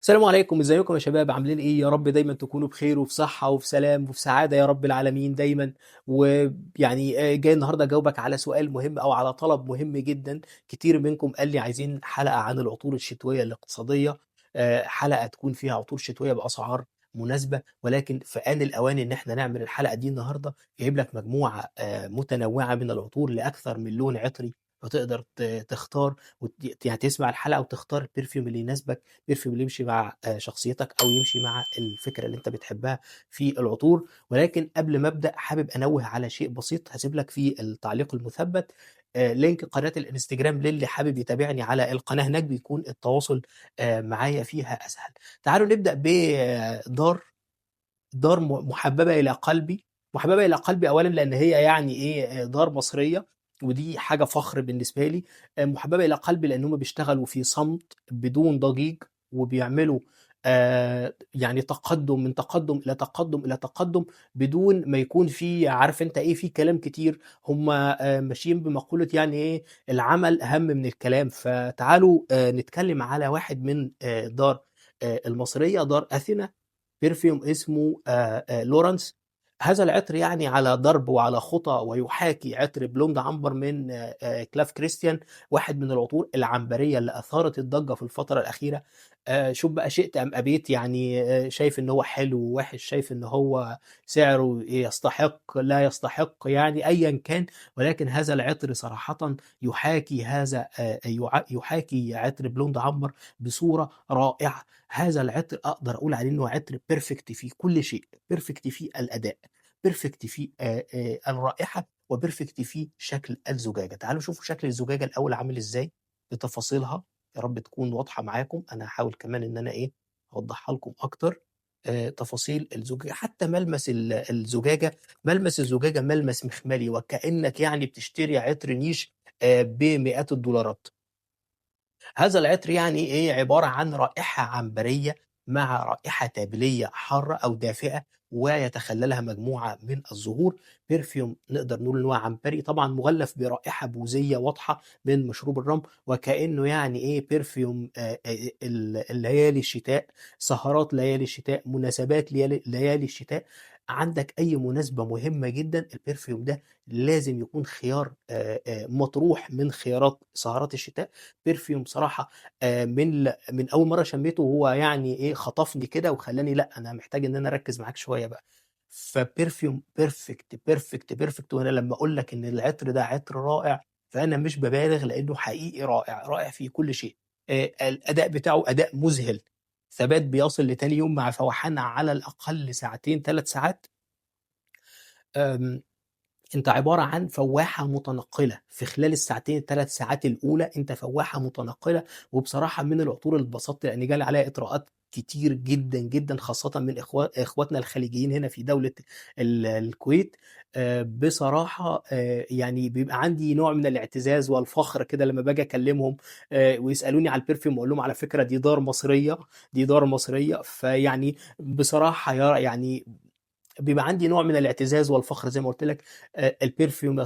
السلام عليكم، ازيكم يا شباب؟ عاملين ايه؟ يا رب دايما تكونوا بخير وفي صحة وفي سلام وفي سعادة يا رب العالمين دايما. ويعني جاي النهارده اجاوبك على سؤال مهم او على طلب مهم جدا. كتير منكم قال لي عايزين حلقة عن العطور الشتوية الاقتصادية. حلقة تكون فيها عطور شتوية بأسعار مناسبة، ولكن في آن الأوان إن احنا نعمل الحلقة دي النهارده. جايب لك مجموعة متنوعة من العطور لأكثر من لون عطري، فتقدر تختار يعني تسمع الحلقة وتختار البرفيوم اللي يناسبك، بيرفيوم اللي يمشي مع شخصيتك او يمشي مع الفكره اللي انت بتحبها في العطور. ولكن قبل ما ابدا حابب انوه على شيء بسيط، هسيب لك في التعليق المثبت لينك قناه الانستجرام للي حابب يتابعني على القناه، هناك بيكون التواصل معايا فيها اسهل. تعالوا نبدا دار محببة إلى قلبي. محببة إلى قلبي أولًا لأن هي يعني إيه، دار مصرية، ودي حاجة فخر بالنسبة لي. محببة إلى قلبي لأن هُم بيشتغلوا في صمت بدون ضجيج، وبيعملوا يعني تقدُّم من تقدُّم إلى تقدُّم إلى تقدُّم، بدون ما يكون في عارف أنت إيه، في كلام كتير. هُم ماشيين بمقولة يعني إيه، العمل أهم من الكلام. فتعالوا نتكلم على واحد من دار المصرية، دار أثينا. برفيوم اسمه لورنس. هذا العطر يعني على ضرب وعلى خطى ويحاكي عطر بلوند عنبر من كلاف كريستيان، واحد من العطور العنبرية اللي أثارت الضجة في الفترة الأخيرة. شوف بقى، شئت أم أبيت يعني، شايف إن هو حلو ووحش، شايف إن هو سعره يستحق لا يستحق، يعني أيا كان. ولكن هذا العطر صراحة يحاكي هذا يحاكي عطر بلوند عنبر بصورة رائعة. هذا العطر أقدر أقول عليه إنه عطر بيرفكت في كل شيء، بيرفكت في الأداء، بيرفكت في الرائحة، وبيرفكت في شكل الزجاجة. تعالوا شوفوا شكل الزجاجة الأول عامل إزاي بتفاصيلها، يا رب تكون واضحة معاكم. أنا هاحاول كمان إن أنا إيه، أوضحها لكم أكتر. تفاصيل الزجاجة، حتى ملمس الزجاجة، ملمس الزجاجة ملمس مخملي، وكأنك يعني بتشتري عطر نيش بمئات الدولارات. هذا العطر يعني إيه، عبارة عن رائحة عنبرية مع رائحة تابلية حارة أو دافئة، ويتخللها مجموعة من الزهور. برفيوم نقدر نقول إن هو عنبري، طبعًا مغلف برائحة بوذية واضحة من مشروب الرم، وكأنه يعني إيه، برفيوم الليالي الشتاء، سهرات ليالي الشتاء، مناسبات ليالي الشتاء. عندك أي مناسبة مهمة جدًا، البرفيوم ده لازم يكون خيار مطروح من خيارات سهرات الشتاء. برفيوم بصراحة من أول مرّة شمّيته وهو يعني إيه، خطفني كده وخلّاني لأ، أنا محتاج إن أنا أركّز معاك شوية بقى. فبرفيوم perfect، perfect، perfect. وأنا لمّا أقول لك إن العطر ده عطر رائع، فأنا مش بابالغ لإنه حقيقي رائع، رائع في كل شيء. الأداء بتاعه أداء مُذهل، ثبات بيصل لتاني يوم مع فوحان على الأقل ساعتين، 3 ساعات. آمم أنت عبارة عن فوّاحة متنقّلة، في خلال الساعتين ال3 ساعات الأولى أنت فوّاحة متنقّلة. وبصراحة من العطور اللي اتبسطت لإن جالي عليها إطراءات كتير جدًا، جدًا، خاصةً من إخواتنا الخليجيين هنا في دولة الكويت. بصراحة يعني بيبقى عندي نوع من الاعتزاز والفخر كده لمّا باجي أكلّمهم ويسألوني على الperfume وأقول لهم على فكرة دي دار مصرية، دي دار مصرية. فيعني بصراحة يعني بيبقى عندي نوع من الاعتزاز والفخر زي ما قُلت لك. الperfume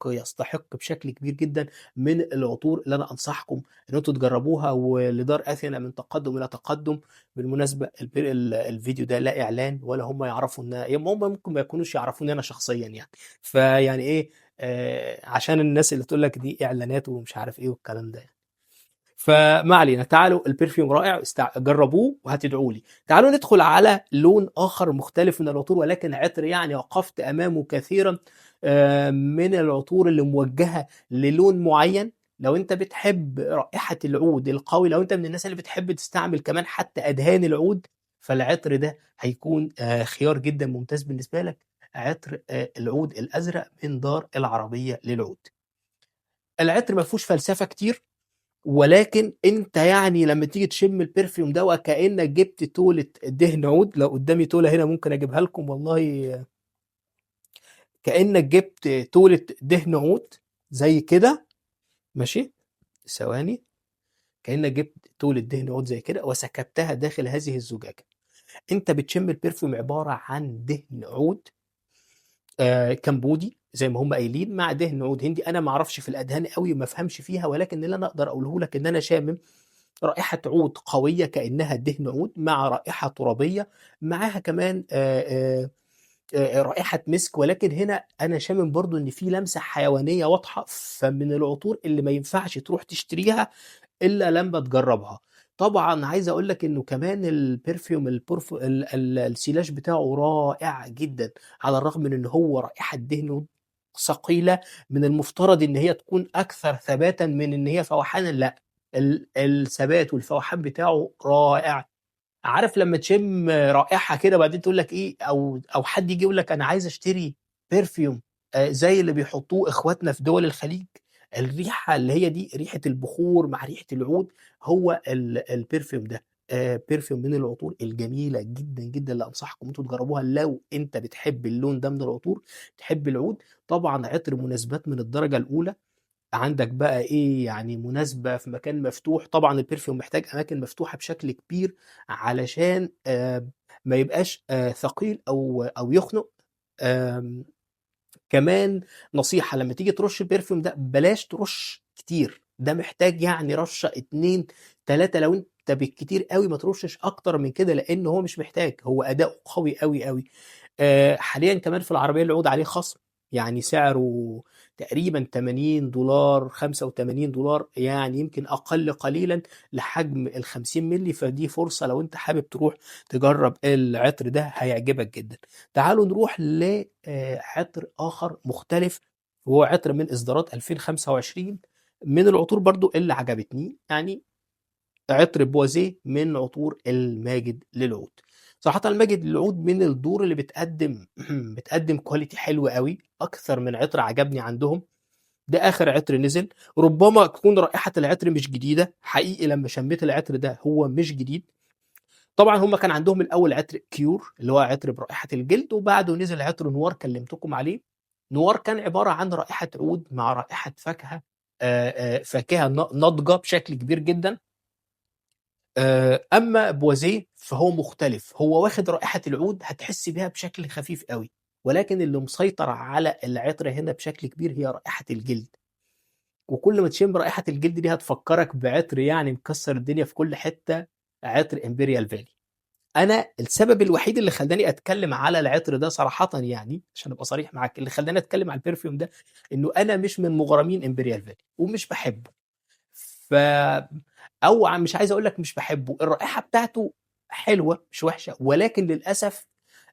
يستحق بشكل كبير جدًا من العطور اللي أنا أنصحكم إن أنتم تجربوها. ولدار أثينا من تقدُّم إلى تقدُّم. بالمناسبة الفيديو ده لا إعلان ولا هم يعرفوا إن هم ممكن ما يكونوش يعرفوني أنا شخصيًا يعني. فيعني إيه، عشان الناس اللي تقول لك دي إعلانات ومش عارف إيه والكلام ده يعني. فما علينا، تعالوا الperfume رائع، جرّبوه وهتدعوا لي. تعالوا ندخل على لون آخر مختلف من العطور، ولكن عطر يعني وقفت أمامه كثيرًا. من العطور اللي موجهة للون معين. لو أنت بتحب رائحة العود القوي، لو أنت من الناس اللي بتحب تستعمل كمان حتى أدهان العود، فالعطر ده هيكون خيار جدًا ممتاز بالنسبة لك. عطر العود الأزرق من دار العربية للعود. العطر ما فيهوش فلسفة كتير، ولكن أنت يعني لمّا تيجي تشم الperfume ده وكأنك جبت تولة دهن عود. لو قدامي تولة هنا ممكن أجيبها لكم والله. كأنك جبت تولة دهن عود زي كده، ماشي، ثواني. كأنك جبت تولة دهن عود زي كده وسكبتها داخل هذه الزجاجة. أنت بتشم الperfume عبارة عن دهن عود كمبودي زي ما هم قايلين، مع دهن عود هندي. أنا ما أعرفش في الأدهان أوي وما أفهمش فيها، ولكن اللي أنا أقدر أقوله لك إن أنا شامم رائحة عود قوية كأنها دهن عود مع رائحة ترابية، معاها كمان رائحة مسك، ولكن هنا أنا شامم برضه إن في لمسة حيوانية واضحة، فمن العطور اللي ما ينفعش تروح تشتريها إلا لمّا تجرّبها. طبعًا عايز أقول لك إنه كمان الperfume البرف ال ال السيلاج بتاعه رائع جدًا، على الرغم من إن هو رائحة دهن ثقيلة، من المفترض إن هي تكون أكثر ثباتًا من إن هي فوحانًا، لأ، الثبات والفوحان بتاعه رائع. عارف لمّا تشم رائحة كده وبعدين تقول لك إيه، أو حد ييجي يقول لك أنا عايز أشتري perfume زي اللي بيحطوه إخواتنا في دول الخليج، الريحة اللي هي دي ريحة البخور مع ريحة العود، هو الperfume ده perfume من العطور الجميلة جدًا، جدًا اللي أنصحكم أنتم تجربوها لو أنت بتحب اللون ده من العطور، بتحب العود. طبعًا عطر مناسبات من الدرجة الأولى. عندك بقى إيه، يعني مناسبة في مكان مفتوح، طبعًا الperfume محتاج أماكن مفتوحة بشكل كبير علشان ما يبقاش ثقيل أو يخنق. آمم كمان نصيحة لمّا تيجي ترُش الperfume ده بلاش ترُش كتير، ده محتاج يعني رشّة 2، 3 لو أنت بالكتير أوي ما ترُشّش أكتر من كده، لإن هو مش محتاج، هو أداؤه قوي أوي، أوي. حاليًا كمان في العربية العود عليه خَصْم، يعني سعره تقريبًا $80 $85 يعني يمكن أقل قليلًا لحجم ال50 مِللي، فدي فرصة لو أنت حابب تروح تجرّب العطر ده هيعجبك جدًا. تعالوا نروح عطر آخر مختلف، وهو عطر من إصدارات 2025 من العطور برضه اللي عجبتني، يعني عطر بوازيه من عطور الماجد للعود. صراحةً الماجد للعود من الدور اللي بتقدّم بتقدّم quality حلو أوي، أكثر من عطر عجبني عندهم. ده آخر عطر نزل، ربما تكون رائحة العطر مش جديدة، حقيقي لمّا شميت العطر ده هو مش جديد. طبعًا هم كان عندهم الأول عطر Cure اللي هو عطر برائحة الجلد، وبعده نزل عطر نوار كلمتكم عليه. نوار كان عبارة عن رائحة عود مع رائحة فاكهة، فاكهة ناضجة بشكل كبير جدًا. أمّا بوازيه فهو مختلف، هو واخد رائحة العود هتحس بيها بشكل خفيف أوي، ولكن اللي مسيطر على العطر هنا بشكل كبير هي رائحة الجلد، وكل ما تشم رائحة الجلد دي هتفكّرك بعطر يعني مكسّر الدنيا في كل حتة، عطر Imperial Valley. أنا السبب الوحيد اللي خلّاني أتكلّم على العطر ده صراحةً يعني، عشان أبقى صريح معاك، اللي خلّاني أتكلّم على الperfume ده، إنه أنا مش من مغرمين Imperial Valley ومش باحبه. ف أو مش عايز أقول لك مش باحبه، الرائحة بتاعته حلوة مش وحشة، ولكن للأسف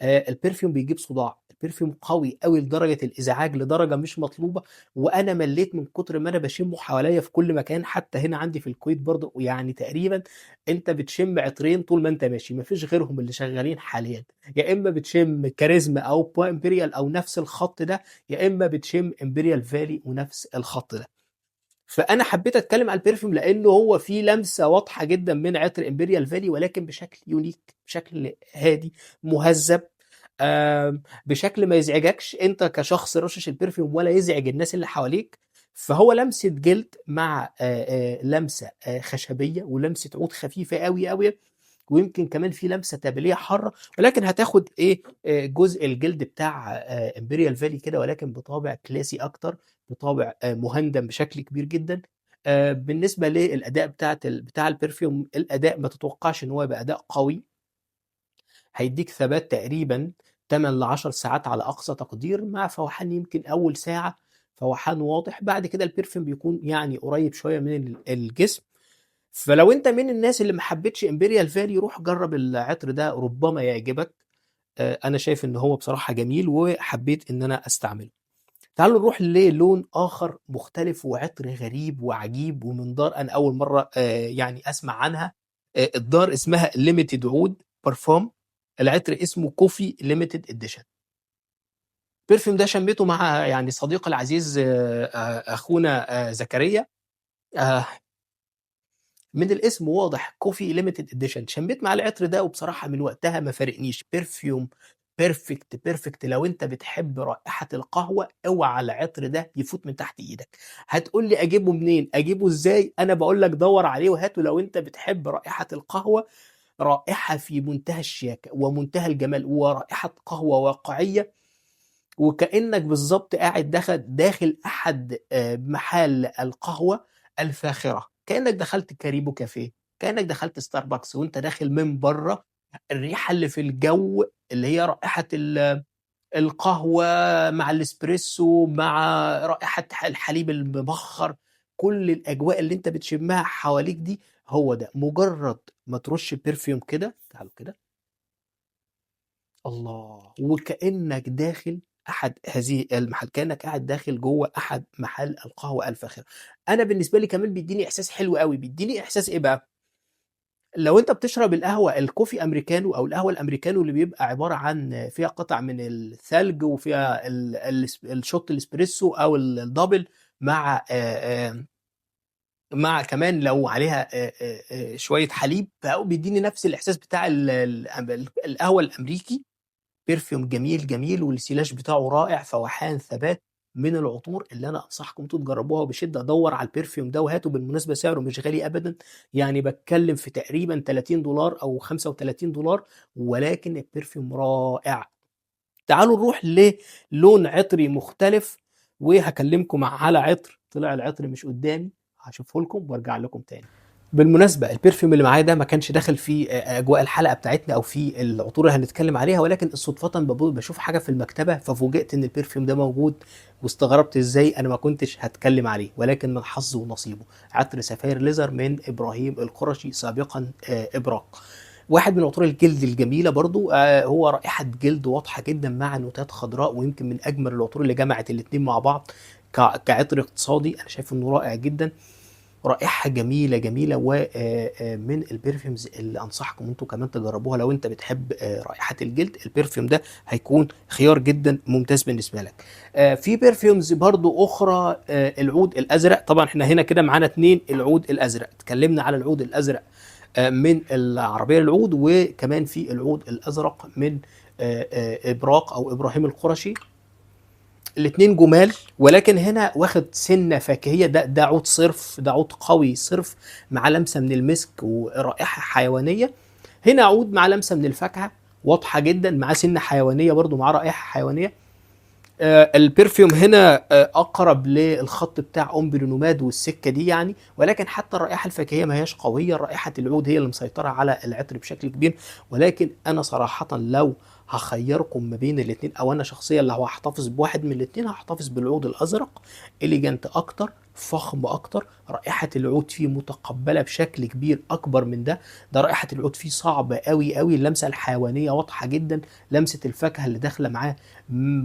الperfume بيجيب صداع، الperfume قوي أوي لدرجة الإزعاج، لدرجة مش مطلوبة، وأنا ملّيت من كتر ما أنا باشمّه حواليّا في كل مكان، حتى هنا عندي في الكويت برضه، يعني تقريبًا أنت بتشم عطرين طول ما أنت ماشي، ما فيش غيرهم اللي شغالين حاليًا، يا إما بتشم كاريزما أو بوا إمبريال أو نفس الخط ده، يا إما بتشم Imperial Valley ونفس الخط ده. فأنا حبيت أتكلم على الperfume لإنه هو فيه لمسة واضحة جدًا من عطر Imperial Valley ولكن بشكل unique، بشكل هادي، مهذّب، بشكل ما يزعجكش أنت كشخص راشش الperfume ولا يزعج الناس اللي حواليك. فهو لمسة جلد مع لمسة خشبية ولمسة عود خفيفة أوي، أوي، ويمكن كمان في لمسة تابلية حارة، ولكن هتاخد إيه، جزء الجلد بتاع Imperial Valley كده ولكن بطابع كلاسي أكتر، بطابع مهندم بشكل كبير جدًا. بالنسبة للأداء بتاع الperfume، الأداء ما تتوقعش إن هو يبقى أداء قوي، هيدّيك ثبات تقريبًا 8 ل10 ساعات على أقصى تقدير، مع فوحان يمكن أول ساعة فوحان واضح، بعد كده الperfume بيكون يعني قريب شوية من الجسم. فلو أنت من الناس اللي ما حبّتش Imperial Valley روح جرّب العطر ده ربما يعجبك. أنا شايف إن هو بصراحة جميل وحبّيت إن أنا أستعمله. تعالوا نروح للون آخر مختلف وعطر غريب وعجيب ومن دار أنا أول مرّة يعني أسمع عنها. الدار اسمها Limited Oud Parfum، العطر اسمه Coffee Limited Edition. الperfume ده شمّيته مع يعني صديقي العزيز أخونا زكريا. آآ من الاسم واضح Coffee Limited Edition، شمّيت مع العطر ده وبصراحة من وقتها ما فارقنيش، perfume perfect، perfect لو أنت بتحب رائحة القهوة، اوعى العطر ده يفوت من تحت إيدك. هتقول لي أجيبه منين، أجيبه إزاي، أنا باقول لك دَوّر عليه وهاته لو أنت بتحب رائحة القهوة، رائحة في منتهى الشياكة ومنتهى الجمال، ورائحة قهوة واقعية، وكأنك بالضبط قاعد داخل أحد محال القهوة الفاخرة، كأنك دخلت كاريبو كافيه. كأنك دخلت ستاربكس وأنت داخل من برّه، الريحة اللي في الجو اللي هي رائحة القهوة مع الإسبريسو مع رائحة الحليب المبخّر، كل الأجواء اللي أنت بتشمّها حواليك دي هو ده، مجرّد ما ترُش perfume كده، تعالوا كده، الله! وكأنك داخل أحد هذه المحل، كأنك قاعد داخل جوّه أحد محل القهوة الفاخرة. أنا بالنسبة لي كمان بيدّيني إحساس حلو أوي، بيدّيني إحساس إيه بقى؟ لو أنت بتشرب القهوة الكوفي أمريكانو أو القهوة الأمريكانو اللي بيبقى عبارة عن فيها قطع من الثلج وفيها الشوت الإسبريسو أو الدبل مع مع كمان لو عليها شوية حليب، فهو بيدّيني نفس الإحساس بتاع القهوة الأمريكي. perfume جميل، جميل والسيلاج بتاعه رائع، فوحان، ثبات، من العطور اللي أنا أنصحكم أنتم تجربوها وبشدة. دَوّر على الperfume ده وهاته، بالمناسبة سعره مش غالي أبدًا، يعني باتكلم في تقريبًا $30 أو $35 ولكن الperfume رائع. تعالوا نروح للون عطري مختلف، وهاكلمكم على عطر طلع العطر مش قدامي، هاشوفه لكم وارجع لكم تاني. بالمناسبة الperfume اللي معايا ده ما كانش داخل في أجواء الحلقة بتاعتنا أو في العطور اللي هنتكلم عليها، ولكن صدفةً باشوف حاجة في المكتبة، ففوجئت إن الperfume ده موجود، واستغربت إزاي أنا ما كنتش هاتكلم عليه، ولكن من حظي ونصيبه. عطر سفاير ليزر من إبراهيم القرشي سابقًا إبراق. واحد من عطور الجلد الجميلة برضه، هو رائحة جلد واضحة جدًا مع نوتات خضراء، ويمكن من أجمل العطور اللي جمعت الاتنين مع بعض كعطر اقتصادي. أنا شايف إنه رائع جدًا. رائحة جميلة، جميلة، و من الperfumes اللي أنصحكم أنتم كمان تجربوها لو أنت بتحب رائحة الجلد، الperfume ده هيكون خيار جدًا ممتاز بالنسبة لك. في perfumes برضه أخرى، العود الأزرق، طبعًا إحنا هنا كده معانا 2 العود الأزرق، اتكلمنا على العود الأزرق من العربية للعود، وكمان في العود الأزرق من إبراق أو إبراهيم القرشي. الاتنين جمال، ولكن هنا واخد سنة فاكهية، ده عود صرف، ده عود قوي صرف مع لمسة من المسك ورائحة حيوانية. هنا عود مع لمسة من الفاكهة واضحة جدا، مع سنة حيوانية برضو، مع رائحة حيوانية. البرفيوم هنا اقرب للخط بتاع ام برينوماد والسكه دي يعني، ولكن حتى الرائحه الفاكهيه ما هياش قويه، رائحه العود هي اللي مسيطره على العطر بشكل كبير. ولكن انا صراحه لو هخيركم ما بين الاثنين، او انا شخصيا لو هحتفظ بواحد من الاثنين هحتفظ بالعود الازرق. اليجنت اكتر، فخم اكتر، رائحه العود فيه متقبله بشكل كبير اكبر من ده رائحه العود فيه صعبه قوي قوي، اللمسه الحيوانيه واضحه جدا، لمسه الفاكهه اللي داخله معاه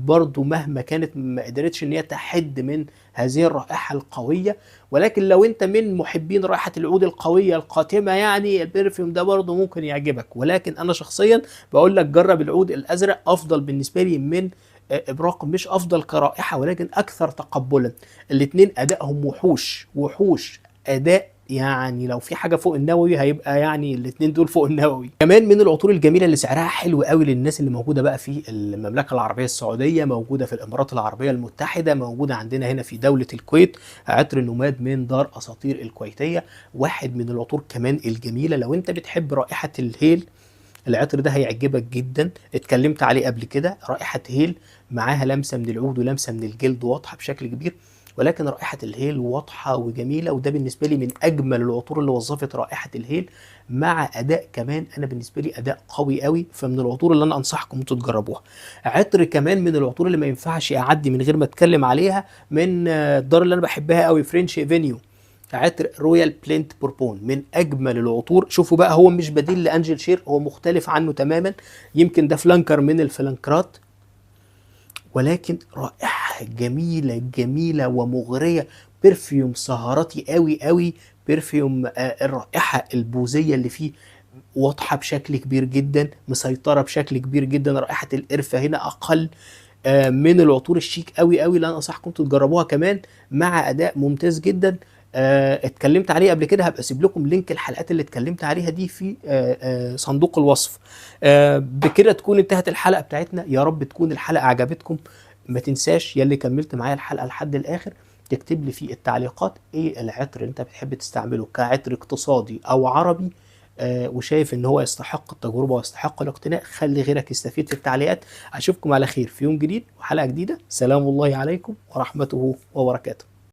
برضو مهما كانت ما قدرتش ان هي تحد من هذه الرائحة القوية. ولكن لو انت من محبين رائحة العود القوية القاتمة، يعني البرفيوم ده برضو ممكن يعجبك. ولكن انا شخصيا بقول لك جرب العود الازرق، افضل بالنسبة لي من ابراق، مش افضل كرائحة ولكن اكثر تقبلا. الاتنين ادائهم وحوش وحوش اداء، يعني لو في حاجه فوق النووي هيبقى يعني الاثنين دول فوق النووي. كمان من العطور الجميله اللي سعرها حلو قوي للناس اللي موجوده بقى في المملكه العربيه السعوديه، موجوده في الامارات العربيه المتحده، موجوده عندنا هنا في دوله الكويت، عطر النوماد من دار اساطير الكويتيه. واحد من العطور كمان الجميله لو انت بتحب رائحه الهيل، العطر ده هيعجبك جدا. اتكلمت عليه قبل كده، رائحة هيل معاها لمسة من العود ولمسة من الجلد واضحة بشكل كبير، ولكن رائحة الهيل واضحة وجميلة، وده بالنسبة لي من أجمل العطور اللي وظفت رائحة الهيل مع أداء كمان. أنا بالنسبة لي أداء قوي قوي، فمن العطور اللي أنا أنصحكم أنتوا تجربوها. عطر كمان من العطور اللي ما ينفعش أعدي من غير ما أتكلم عليها، من الدار اللي أنا بحبها قوي، فرنش افينيو، عطر رويال بلينت بوربون، من اجمل العطور. شوفوا بقى، هو مش بديل لانجل شير، هو مختلف عنه تماما، يمكن ده فلانكر من الفلانكرات، ولكن رائحه جميله جميله ومغريه، برفيوم سهراتي قوي قوي. برفيوم الرائحه البوذيه اللي فيه واضحه بشكل كبير جدا، مسيطره بشكل كبير جدا. رائحه القرفه هنا اقل. من العطور الشيك قوي قوي اللي انا انصحكم تجربوها كمان، مع اداء ممتاز جدا. اتكلمت عليه قبل كده، هبقى اسيب لكم لينك الحلقات اللي اتكلمت عليها دي في صندوق الوصف. بكده تكون انتهت الحلقه بتاعتنا، يا رب تكون الحلقه عجبتكم. ما تنساش يا اللي كملت معايا الحلقه لحد الاخر تكتب لي في التعليقات ايه العطر اللي انت بتحب تستعمله كعطر اقتصادي او عربي، وشايف ان هو يستحق التجربه ويستحق الاقتناء. خلي غيرك يستفيد في التعليقات. اشوفكم على خير في يوم جديد وحلقه جديده. سلام الله عليكم ورحمته وبركاته.